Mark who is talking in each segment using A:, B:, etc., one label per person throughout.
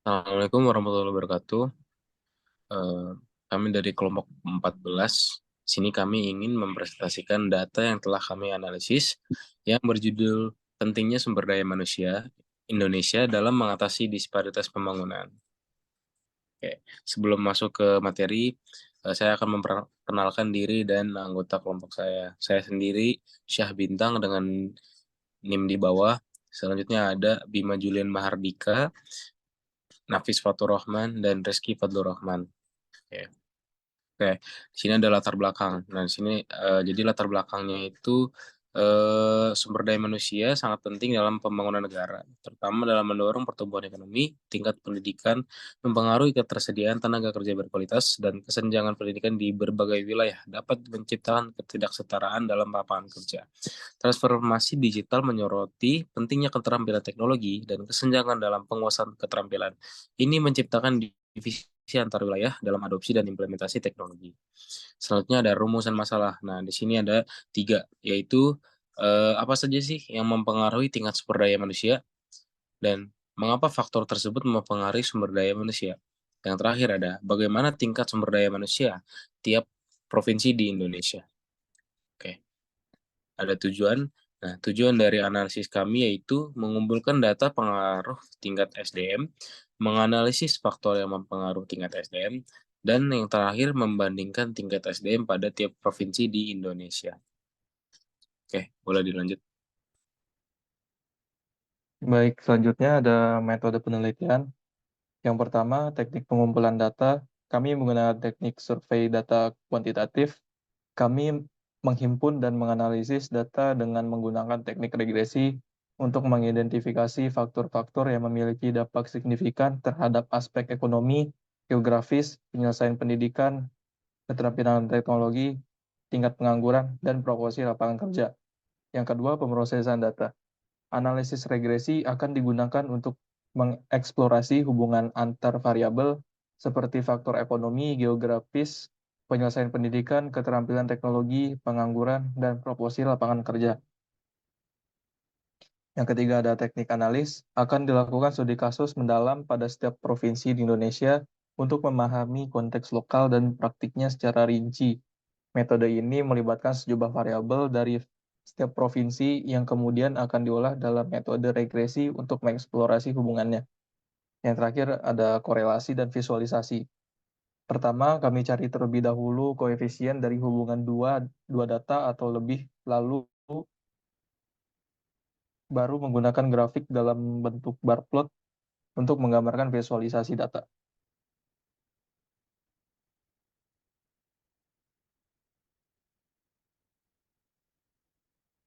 A: Assalamualaikum warahmatullahi wabarakatuh. Eh, Kami dari kelompok 14. Sini kami ingin mempresentasikan data yang telah kami analisis yang berjudul Pentingnya Sumber Daya Manusia Indonesia dalam Mengatasi Disparitas Pembangunan. Oke, sebelum masuk ke materi, saya akan memperkenalkan diri dan anggota kelompok saya. Saya sendiri Syah Bintang dengan NIM di bawah. Selanjutnya ada Bima Julian Mahardika, Nafis Fatur Rahman, dan Rizky Fadlur Rahman. Oke. Oke, di sini ada latar belakang. Nah, di sini jadi latar belakangnya itu sumber daya manusia sangat penting dalam pembangunan negara, terutama dalam mendorong pertumbuhan ekonomi, tingkat pendidikan, mempengaruhi ketersediaan tenaga kerja berkualitas, dan kesenjangan pendidikan di berbagai wilayah dapat menciptakan ketidaksetaraan dalam lapangan kerja. Transformasi digital menyoroti pentingnya keterampilan teknologi dan kesenjangan dalam penguasaan keterampilan. Ini menciptakan divisi antar wilayah dalam adopsi dan implementasi teknologi. Selanjutnya ada rumusan masalah. Nah, di sini ada tiga, yaitu apa saja sih yang mempengaruhi tingkat sumber daya manusia dan mengapa faktor tersebut mempengaruhi sumber daya manusia. Yang terakhir ada bagaimana tingkat sumber daya manusia tiap provinsi di Indonesia. Oke, ada tujuan. Nah, tujuan dari analisis kami yaitu mengumpulkan data pengaruh tingkat SDM, menganalisis faktor yang mempengaruhi tingkat SDM, dan yang terakhir membandingkan tingkat SDM pada tiap provinsi di Indonesia. Oke, boleh dilanjut.
B: Baik, selanjutnya ada metode penelitian. Yang pertama, teknik pengumpulan data. Kami menggunakan teknik survei data kuantitatif. Kami menghimpun dan menganalisis data dengan menggunakan teknik regresi untuk mengidentifikasi faktor-faktor yang memiliki dampak signifikan terhadap aspek ekonomi, geografis, penyelesaian pendidikan, keterampilan teknologi, tingkat pengangguran, dan proporsi lapangan kerja. Yang kedua, pemrosesan data. Analisis regresi akan digunakan untuk mengeksplorasi hubungan antar variabel seperti faktor ekonomi, geografis, penyelesaian pendidikan, keterampilan teknologi, pengangguran, dan proporsi lapangan kerja. Yang ketiga ada teknik analis, akan dilakukan studi kasus mendalam pada setiap provinsi di Indonesia untuk memahami konteks lokal dan praktiknya secara rinci. Metode ini melibatkan sejumlah variabel dari setiap provinsi yang kemudian akan diolah dalam metode regresi untuk mengeksplorasi hubungannya. Yang terakhir ada korelasi dan visualisasi. Pertama, kami cari terlebih dahulu koefisien dari hubungan dua data atau lebih, lalu baru menggunakan grafik dalam bentuk bar plot untuk menggambarkan visualisasi data.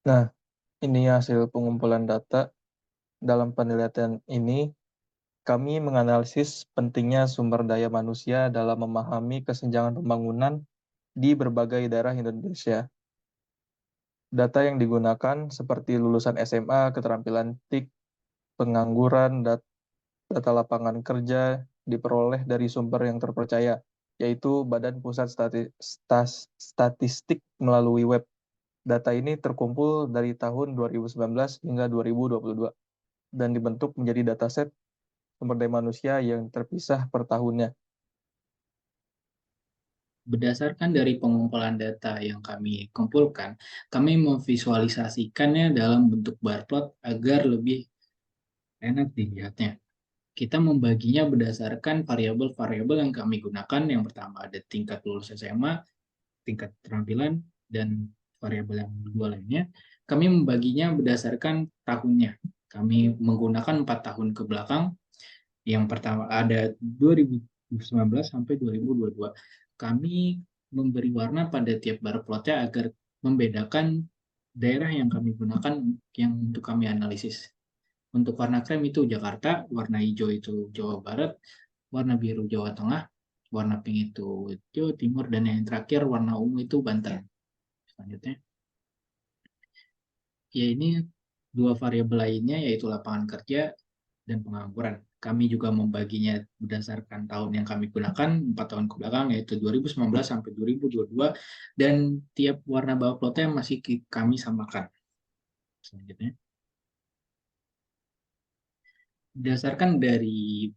B: Nah, ini hasil pengumpulan data. Dalam penelitian ini, kami menganalisis pentingnya sumber daya manusia dalam memahami kesenjangan pembangunan di berbagai daerah Indonesia. Data yang digunakan seperti lulusan SMA, keterampilan TIK, pengangguran, data lapangan kerja diperoleh dari sumber yang terpercaya, yaitu Badan Pusat Statistik melalui web. Data ini terkumpul dari tahun 2019 hingga 2022 dan dibentuk menjadi dataset sumber daya manusia yang terpisah per tahunnya.
C: Berdasarkan dari pengumpulan data yang kami kumpulkan, kami memvisualisasikannya dalam bentuk bar plot agar lebih enak dilihatnya. Kita membaginya berdasarkan variabel-variabel yang kami gunakan. Yang pertama ada tingkat lulus SMA, tingkat keterampilan, dan variabel yang kedua lainnya. Kami membaginya berdasarkan tahunnya. Kami menggunakan 4 tahun ke belakang. Yang pertama ada 2019 sampai 2022. Kami memberi warna pada tiap bar plotnya agar membedakan daerah yang kami gunakan yang untuk kami analisis. Untuk warna krem itu Jakarta, warna hijau itu Jawa Barat, warna biru Jawa Tengah, warna pink itu Jawa Timur, dan yang terakhir warna ungu itu Banten. Selanjutnya, ya ini dua variabel lainnya yaitu lapangan kerja dan pengangguran. Kami juga membaginya berdasarkan tahun yang kami gunakan, 4 tahun ke belakang, yaitu 2019 sampai 2022, dan tiap warna bawah plotnya masih kami samakan. Selanjutnya, berdasarkan dari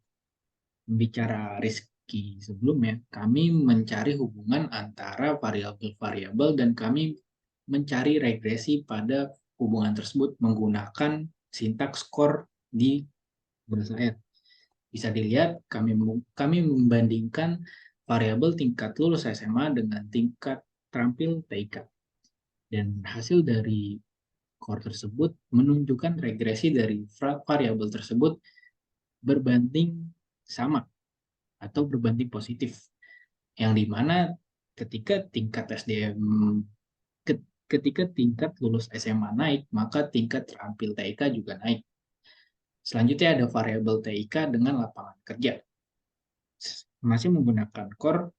C: Bicara Rizky sebelumnya, kami mencari hubungan antara variabel-variabel dan kami mencari regresi pada hubungan tersebut menggunakan sintaks core di bahasa R. Bisa dilihat kami membandingkan variabel tingkat lulus SMA dengan tingkat terampil TIK. Dan hasil dari core tersebut menunjukkan regresi dari variabel tersebut berbanding sama atau berbanding positif, yang dimana ketika tingkat SDM ketika tingkat lulus SMA naik, maka tingkat terampil TIK juga naik. Selanjutnya ada variabel TIK dengan lapangan kerja. Masih menggunakan core,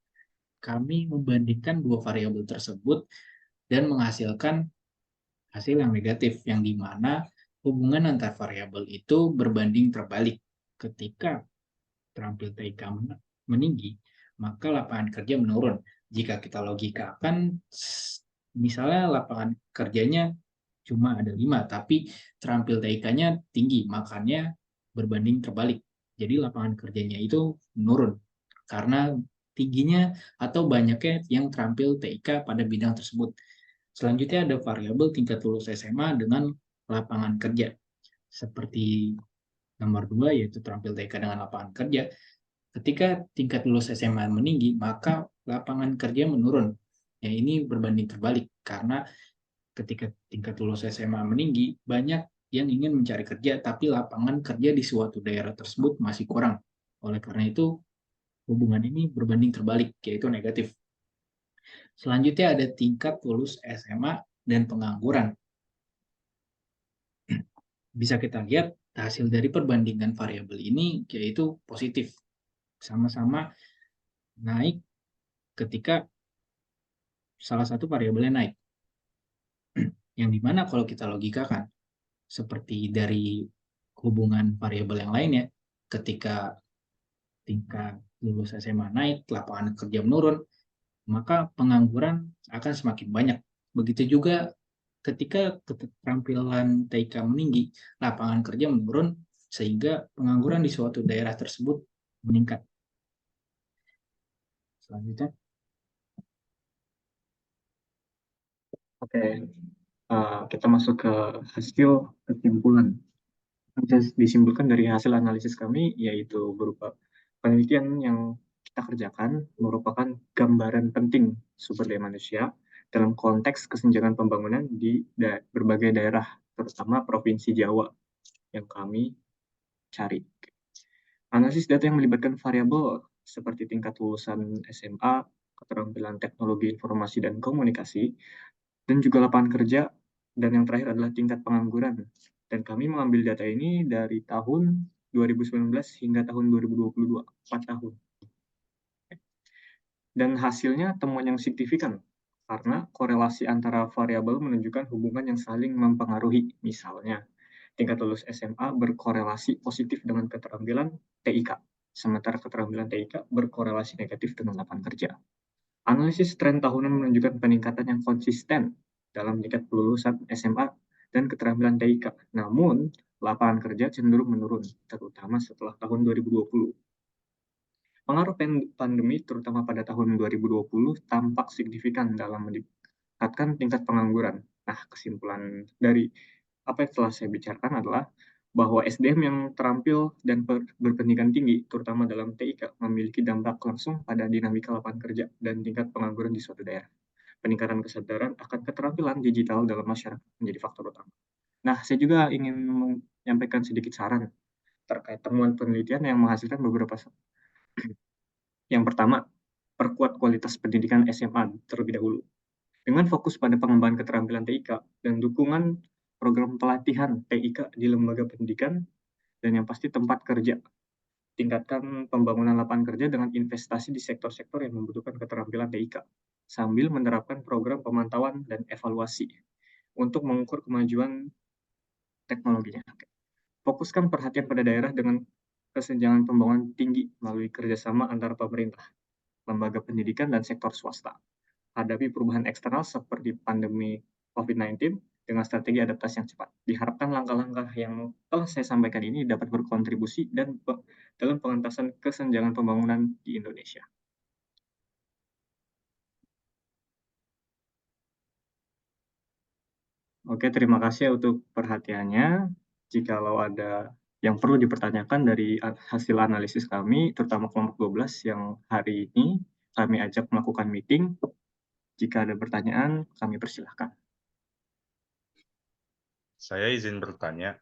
C: kami membandingkan dua variabel tersebut dan menghasilkan hasil yang negatif, yang dimana hubungan antar variabel itu berbanding terbalik. Ketika terampil TIK meninggi, maka lapangan kerja menurun. Jika kita logikakan, misalnya lapangan kerjanya cuma ada 5, tapi terampil TIK-nya tinggi, makanya berbanding terbalik. Jadi lapangan kerjanya itu menurun, karena tingginya atau banyaknya yang terampil TIK pada bidang tersebut. Selanjutnya ada variabel tingkat lulus SMA dengan lapangan kerja. Seperti nomor 2, yaitu terampil TIK dengan lapangan kerja. Ketika tingkat lulus SMA meninggi, maka lapangan kerja menurun. Ya, ini berbanding terbalik, karena ketika tingkat lulus SMA meninggi, banyak yang ingin mencari kerja, tapi lapangan kerja di suatu daerah tersebut masih kurang. Oleh karena itu, hubungan ini berbanding terbalik, yaitu negatif. Selanjutnya ada tingkat lulus SMA dan pengangguran. Bisa kita lihat hasil dari perbandingan variabel ini yaitu positif. Sama-sama naik ketika salah satu variabelnya naik. Yang dimana kalau kita logikakan, seperti dari hubungan variabel yang lainnya, ketika tingkat lulus SMA naik, lapangan kerja menurun, maka pengangguran akan semakin banyak. Begitu juga ketika keterampilan TIK meninggi, lapangan kerja menurun, sehingga pengangguran di suatu daerah tersebut meningkat. Selanjutnya,
D: Oke, kita masuk ke hasil kesimpulan. Bisa disimpulkan dari hasil analisis kami, yaitu berupa penelitian yang kita kerjakan merupakan gambaran penting sumber daya manusia dalam konteks kesenjangan pembangunan di berbagai daerah, terutama Provinsi Jawa yang kami cari. Analisis data yang melibatkan variabel seperti tingkat lulusan SMA, keterampilan teknologi informasi dan komunikasi, dan juga lapangan kerja, dan yang terakhir adalah tingkat pengangguran. Dan kami mengambil data ini dari tahun 2019 hingga tahun 2022, 4 tahun. Dan hasilnya temuan yang signifikan, karena korelasi antara variabel menunjukkan hubungan yang saling mempengaruhi. Misalnya, tingkat lulus SMA berkorelasi positif dengan keterampilan TIK, sementara keterampilan TIK berkorelasi negatif dengan lapangan kerja. Analisis tren tahunan menunjukkan peningkatan yang konsisten dalam tingkat kelulusan SMA dan keterampilan TIK. Namun, lapangan kerja cenderung menurun, terutama setelah tahun 2020. Pengaruh pandemi, terutama pada tahun 2020, tampak signifikan dalam meningkatkan tingkat pengangguran. Nah, kesimpulan dari apa yang telah saya bicarakan adalah bahwa SDM yang terampil dan berpendidikan tinggi, terutama dalam TIK, memiliki dampak langsung pada dinamika lapangan kerja dan tingkat pengangguran di suatu daerah. Peningkatan kesadaran akan keterampilan digital dalam masyarakat menjadi faktor utama. Nah, saya juga ingin menyampaikan sedikit saran terkait temuan penelitian yang menghasilkan beberapa. Yang pertama, perkuat kualitas pendidikan SMA terlebih dahulu. Dengan fokus pada pengembangan keterampilan TIK dan dukungan program pelatihan TIK di lembaga pendidikan, dan yang pasti tempat kerja. Tingkatkan pembangunan lapangan kerja dengan investasi di sektor-sektor yang membutuhkan keterampilan TIK, sambil menerapkan program pemantauan dan evaluasi untuk mengukur kemajuan teknologinya. Fokuskan perhatian pada daerah dengan kesenjangan pembangunan tinggi melalui kerjasama antara pemerintah, lembaga pendidikan, dan sektor swasta. Hadapi perubahan eksternal seperti pandemi COVID-19 dengan strategi adaptasi yang cepat. Diharapkan langkah-langkah yang telah saya sampaikan ini dapat berkontribusi dalam pengentasan kesenjangan pembangunan di Indonesia. Oke, terima kasih untuk perhatiannya. Jikalau ada yang perlu dipertanyakan dari hasil analisis kami, terutama kelompok 12 yang hari ini kami ajak melakukan meeting. Jika ada pertanyaan, kami persilahkan.
E: Saya izin bertanya.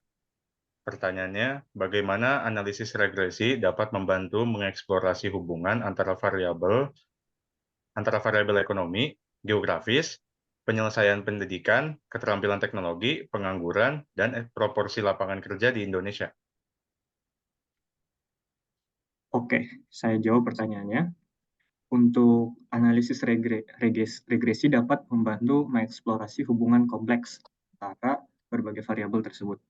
E: Pertanyaannya, bagaimana analisis regresi dapat membantu mengeksplorasi hubungan antara variabel ekonomi, geografis, penyelesaian pendidikan, keterampilan teknologi, pengangguran, dan proporsi lapangan kerja di Indonesia?
D: Oke, saya jawab pertanyaannya. Untuk analisis regresi dapat membantu mengeksplorasi hubungan kompleks antara berbagai variabel tersebut.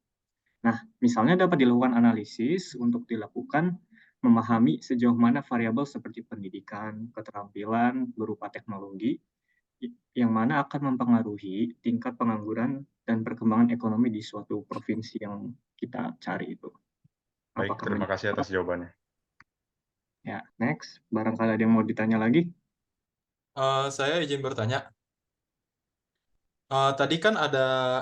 D: Nah, misalnya dapat dilakukan analisis untuk dilakukan memahami sejauh mana variabel seperti pendidikan, keterampilan, berupa teknologi, yang mana akan mempengaruhi tingkat pengangguran dan perkembangan ekonomi di suatu provinsi yang kita cari itu.
E: Baik, terima kasih atas jawabannya.
D: Ya, next. Barangkali ada yang mau ditanya lagi?
F: Saya izin bertanya. Tadi kan ada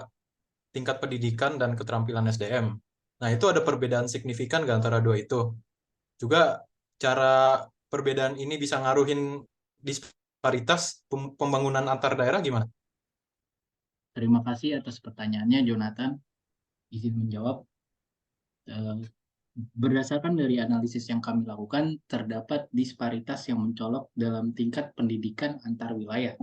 F: tingkat pendidikan dan keterampilan SDM. Nah, itu ada perbedaan signifikan nggak antara dua itu? Juga cara perbedaan ini bisa ngaruhin disparitas pembangunan antar daerah gimana?
C: Terima kasih atas pertanyaannya, Jonathan. Izin menjawab. Berdasarkan dari analisis yang kami lakukan, terdapat disparitas yang mencolok dalam tingkat pendidikan antar wilayah,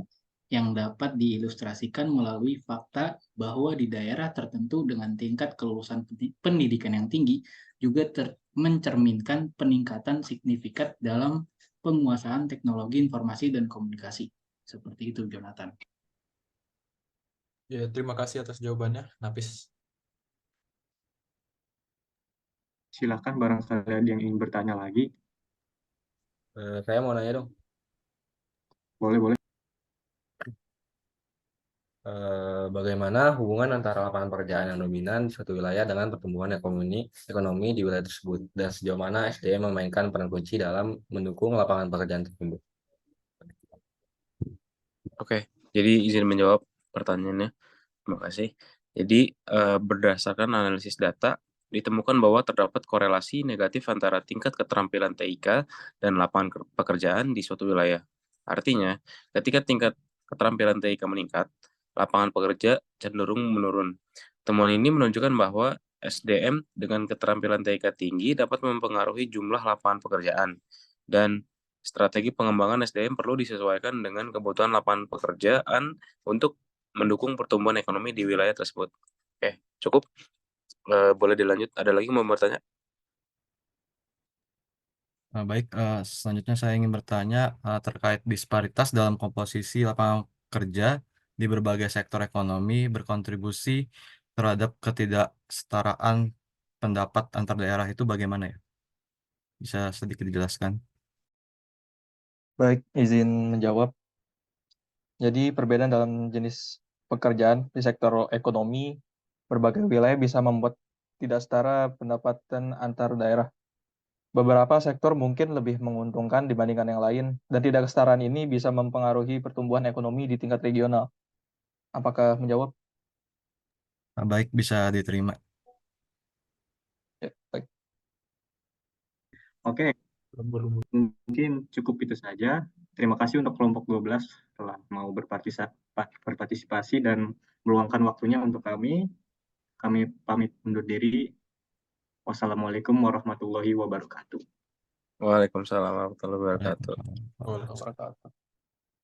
C: yang dapat diilustrasikan melalui fakta bahwa di daerah tertentu dengan tingkat kelulusan pendidikan yang tinggi juga mencerminkan peningkatan signifikan dalam penguasaan teknologi informasi dan komunikasi. Seperti itu, Jonathan.
F: Ya, terima kasih atas jawabannya, Nafis.
D: Silakan barangkali ada yang ingin bertanya lagi.
A: Saya mau nanya dong.
D: Boleh.
A: Bagaimana hubungan antara lapangan pekerjaan yang dominan di suatu wilayah dengan pertumbuhan ekonomi di wilayah tersebut, dan sejauh mana SDM memainkan peran kunci dalam mendukung lapangan pekerjaan tersebut? Oke, jadi izin menjawab pertanyaannya. Terima kasih. Jadi berdasarkan analisis data, ditemukan bahwa terdapat korelasi negatif antara tingkat keterampilan TIK dan lapangan pekerjaan di suatu wilayah. Artinya, ketika tingkat keterampilan TIK meningkat, lapangan pekerja cenderung menurun. Temuan ini menunjukkan bahwa SDM dengan keterampilan TIK tinggi dapat mempengaruhi jumlah lapangan pekerjaan, dan strategi pengembangan SDM perlu disesuaikan dengan kebutuhan lapangan pekerjaan untuk mendukung pertumbuhan ekonomi di wilayah tersebut. Oke, cukup. Boleh dilanjut. Ada lagi mau bertanya?
G: Baik, selanjutnya saya ingin bertanya terkait disparitas dalam komposisi lapangan kerja di berbagai sektor ekonomi berkontribusi terhadap ketidaksetaraan pendapat antar daerah itu bagaimana ya? Bisa sedikit dijelaskan?
B: Baik, izin menjawab. Jadi perbedaan dalam jenis pekerjaan di sektor ekonomi berbagai wilayah bisa membuat tidak setara pendapatan antar daerah. Beberapa sektor mungkin lebih menguntungkan dibandingkan yang lain, dan tidak kesetaraan ini bisa mempengaruhi pertumbuhan ekonomi di tingkat regional. Apakah menjawab?
G: Baik, bisa diterima.
B: Ya, baik.
D: Oke, mungkin cukup itu saja. Terima kasih untuk kelompok 12 telah mau berpartisipasi dan meluangkan waktunya untuk kami. Kami pamit undur diri. Wassalamualaikum warahmatullahi wabarakatuh.
A: Waalaikumsalam warahmatullahi wabarakatuh.
G: Waalaikumsalam.